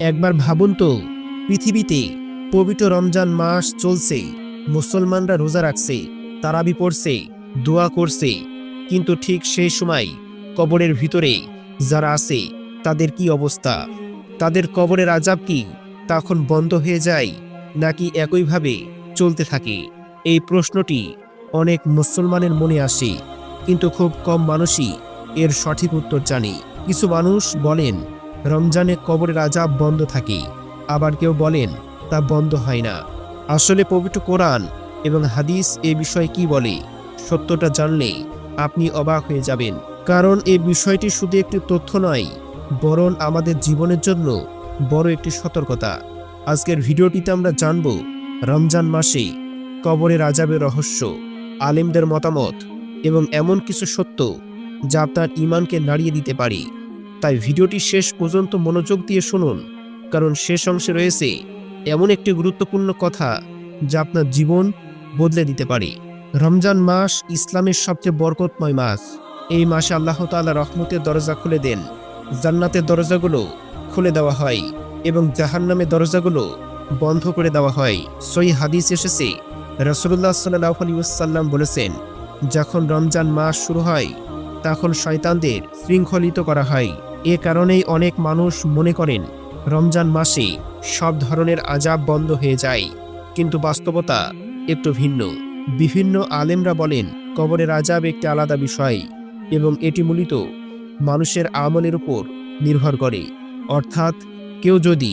একবার ভাবুন তো, পৃথিবীতে পবিত্র রমজান মাস চলছে, মুসলমানরা রোজা রাখছে, তারাবি পড়ছে, দোয়া করছে, কিন্তু ঠিক সেই সময় কবরের ভিতরে যারা আছে তাদের কি অবস্থা? তাদের কবরের আযাব কি তখন বন্ধ হয়ে যায়, নাকি একইভাবে চলতে থাকে? এই প্রশ্নটি অনেক মুসলমানের মনে আসে, কিন্তু খুব কম মানুষই এর সঠিক উত্তর জানে। কিছু মানুষ বলেন রমজানে কবরের আযাব বন্ধ থাকে, আবার কেউ বলেন তা বন্ধ হয় না। আসলে পবিত্র কোরআন এবং হাদিস এ বিষয়ে কি বলে, সত্যটা জানলে আপনি অবাক হয়ে যাবেন। কারণ এই বিষয়টি শুধু একটি তথ্য নয়, বরং আমাদের জীবনের জন্য বড় একটি সতর্কতা। আজকের ভিডিওটিতে আমরা জানব রমজান মাসে কবরের আযাবের রহস্য, আলেমদের মতামত এবং এমন কিছু সত্য যা আপনার ঈমানকে নাড়িয়ে দিতে পারে। তাই ভিডিওটি শেষ পর্যন্ত মনোযোগ দিয়ে শুনুন, কারণ শেষ অংশে রয়েছে এমন একটি গুরুত্বপূর্ণ কথা যা আপনার জীবন বদলে দিতে পারে। রমজান মাস ইসলামের সবচেয়ে বরকতময় মাস। এই মাসে আল্লাহ তাআলা রহমতের দরজা খুলে দেন, জান্নাতের দরজাগুলো খুলে দেওয়া হয় এবং জাহান্নামের দরজাগুলো বন্ধ করে দেওয়া হয়। সহিহ হাদিস এসেছে, রাসূলুল্লাহ সাল্লাল্লাহু আলাইহি ওয়াসাল্লাম বলেছেন, যখন রমজান মাস শুরু হয় তখন শয়তানদের শৃঙ্খলিত করা হয়। এ কারণেই অনেক মানুষ মনে করেন রমজান মাসে সব ধরনের আযাব বন্ধ হয়ে যায়, কিন্তু বাস্তবতা একটু ভিন্ন। বিভিন্ন আলেমরা বলেন কবরের আযাব একটি আলাদা বিষয় এবং এটি মূলত মানুষের আমলের উপর নির্ভর করে। অর্থাৎ কেউ যদি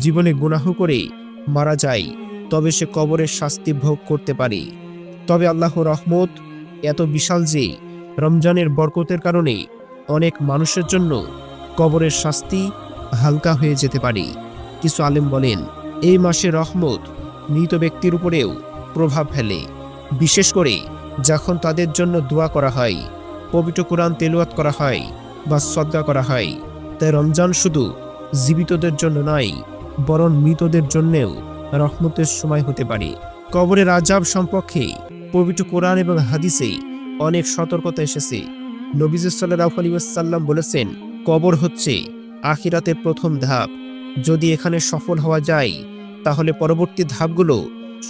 জীবনে গুনাহ করে মারা যায় তবে সে কবরের শাস্তি ভোগ করতে পারে। তবে আল্লাহর রহমত এত বিশাল যে রমজানের বরকতের কারণে অনেক মানুষের জন্য কবরের শাস্তি হালকা হয়ে যেতে পারে। কিছু আলেম বলেন এই মাসে রহমত মৃত ব্যক্তির উপরেও প্রভাব ফেলে, বিশেষ করে যখন তাদের জন্য দোয়া করা হয়, পবিত্র কোরআন তেলাওয়াত করা হয় বা সদকা করা হয়। তাই রমজান শুধু জীবিতদের জন্য নয়, বরং মৃতদের জন্যেও রহমতের সময় হতে পারে। কবরের আযাব সম্পর্কে পবিত্র কোরআন এবং হাদিসে অনেক সতর্কতা এসেছে। নবীজি সাল্লাল্লাহু আলাইহি ওয়াসাল্লাম বলেছেন, কবর হচ্ছে আখিরাতের প্রথম ধাপ। যদি এখানে সফল হওয়া যায় তাহলে পরবর্তী ধাপগুলো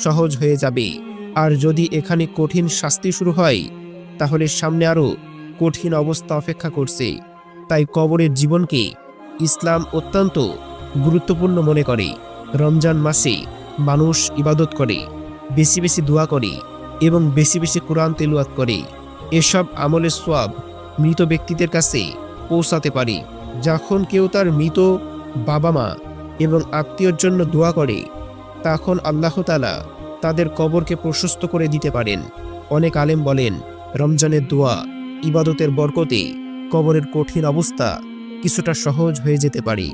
সহজ হয়ে যাবে, আর যদি এখানে কঠিন শাস্তি শুরু হয় তাহলে সামনে আরও কঠিন অবস্থা অপেক্ষা করছে। তাই কবরের জীবনকে ইসলাম অত্যন্ত গুরুত্বপূর্ণ মনে করে। রমজান মাসে মানুষ ইবাদত করে, বেশি বেশি দোয়া করে এবং বেশি বেশি কোরআন তেলাওয়াত করে। এসব আমলের সওয়াব মৃত ব্যক্তিদের কাছে পৌঁছাতে পারে। যখন কেউ তার মৃত বাবা মা এবং আত্মীয়র জন্য দোয়া করে তখন আল্লাহ তাআলা তাদের কবরকে প্রশস্ত করে দিতে পারেন। অনেক আলেম বলেন রমজানের দোয়া ইবাদতের বরকতে কবরের কঠিন অবস্থা কিছুটা সহজ হয়ে যেতে পারে,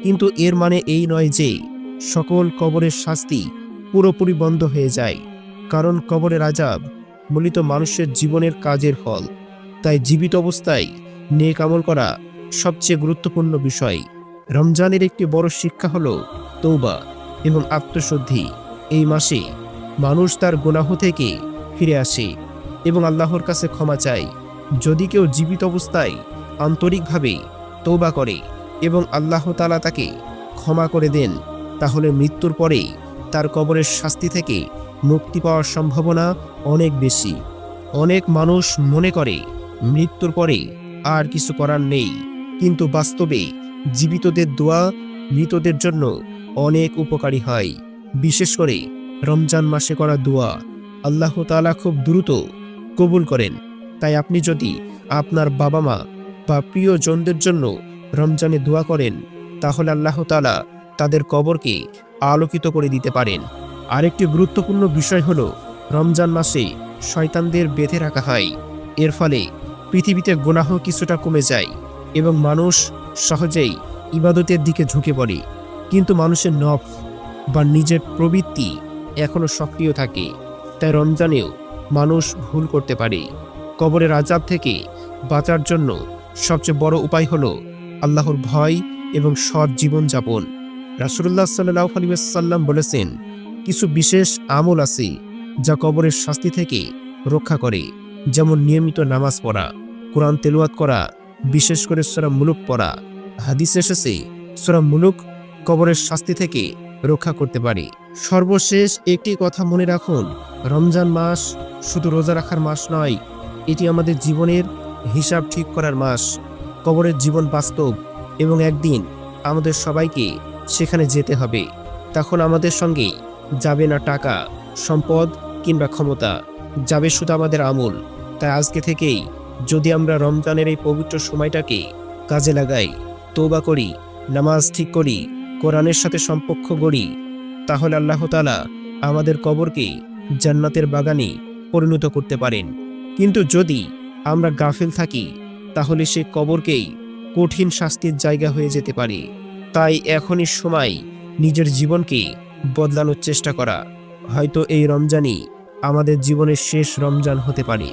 কিন্তু এর মানে এই নয় যে সকল কবরের শাস্তি পুরোপুরি বন্ধ হয়ে যায়। কারণ কবরের আযাব মূলত মানুষের জীবনের কাজের ফল। তাই জীবিত অবস্থায় নেক আমল করা সবচেয়ে গুরুত্বপূর্ণ বিষয়। রমজানের একটি বড় শিক্ষা হলো তওবা এবং আত্মশুদ্ধি। এই মাসে মানুষ তার গুনাহ থেকে ফিরে আসে এবং আল্লাহর কাছে ক্ষমা চায়। যদি কেউ জীবিত অবস্থায় আন্তরিকভাবে তওবা করে এবং আল্লাহ তাআলা তাকে ক্ষমা করে দেন, তাহলে মৃত্যুর পরে তার কবরের শাস্তি থেকে মুক্তি পাওয়ার সম্ভাবনা অনেক বেশি। অনেক মানুষ মনে করে মৃত্যুর পরে আর কিছু করার নেই, কিন্তু বাস্তবে জীবিতদের দোয়া মৃতদের জন্য অনেক উপকারী হয়। বিশেষ করে রমজান মাসে করা দোয়া আল্লাহ তাআলা খুব দ্রুত কবুল করেন। তাই আপনি যদি আপনার বাবা মা বা প্রিয়জনদের জন্য রমজানে দোয়া করেন তাহলে আল্লাহ তাআলা তাদের কবরকে আলোকিত করে দিতে পারেন। আরেকটি গুরুত্বপূর্ণ বিষয় হলো রমজান মাসে শয়তানদের বেঁধে রাখা হয়। এর ফলে পৃথিবীতে গুনাহ কিছুটা কমে যায় এবং মানুষ সহজেই ইবাদতের দিকে ঝুঁকে পড়ে, কিন্তু মানুষের নফস বা নিজের প্রবৃত্তি এখনও সক্রিয় থাকে। তাই রমজানেও মানুষ ভুল করতে পারে। কবরের আযাব থেকে বাঁচার জন্য সবচেয়ে বড় উপায় হলো আল্লাহর ভয় এবং সৎ জীবনযাপন। রাসূলুল্লাহ সাল্লাল্লাহু আলাইহি ওয়াসাল্লাম বলেছেন, কিছু বিশেষ আমল আছে যা কবরের শাস্তি থেকে রক্ষা করে, যেমন নিয়মিত নামাজ পড়া, কোরআন তেলাওয়াত করা, বিশেষ করে সূরা মুলুক পড়া। হাদিসে এসেছে সূরা মুলুক কবরের শাস্তি থেকে রক্ষা করতে পারে। সর্বশেষ একটি কথা মনে রাখুন, রমজান মাস শুধু রোজা রাখার মাস নয়, এটি আমাদের জীবনের হিসাব ঠিক করার মাস। কবরের জীবন বাস্তব এবং একদিন আমাদের সবাইকে সেখানে যেতে হবে। তখন আমাদের সঙ্গে যাবে না টাকা, সম্পদ কিংবা ক্ষমতা, যাবে শুধু আমাদের আমল। তাই আজকে থেকেই যদি আমরা রমজানের এই পবিত্র সময়টাকে কাজে লাগাই, তওবা করি, নামাজ ঠিক করি, কোরআনের সাথে সম্পর্ক গড়ি, তাহলে আল্লাহ তাআলা আমাদের কবরকে জান্নাতের বাগানে পরিণত করতে পারেন। কিন্তু যদি আমরা গাফিল থাকি, তাহলে সে কবরকেই কঠিন শাস্তির জায়গা হয়ে যেতে পারে। তাই এখনই সময় নিজের জীবনকে বদলানোর চেষ্টা করা। হয়তো এই রমজানই আমাদের জীবনের শেষ রমজান হতে পারে।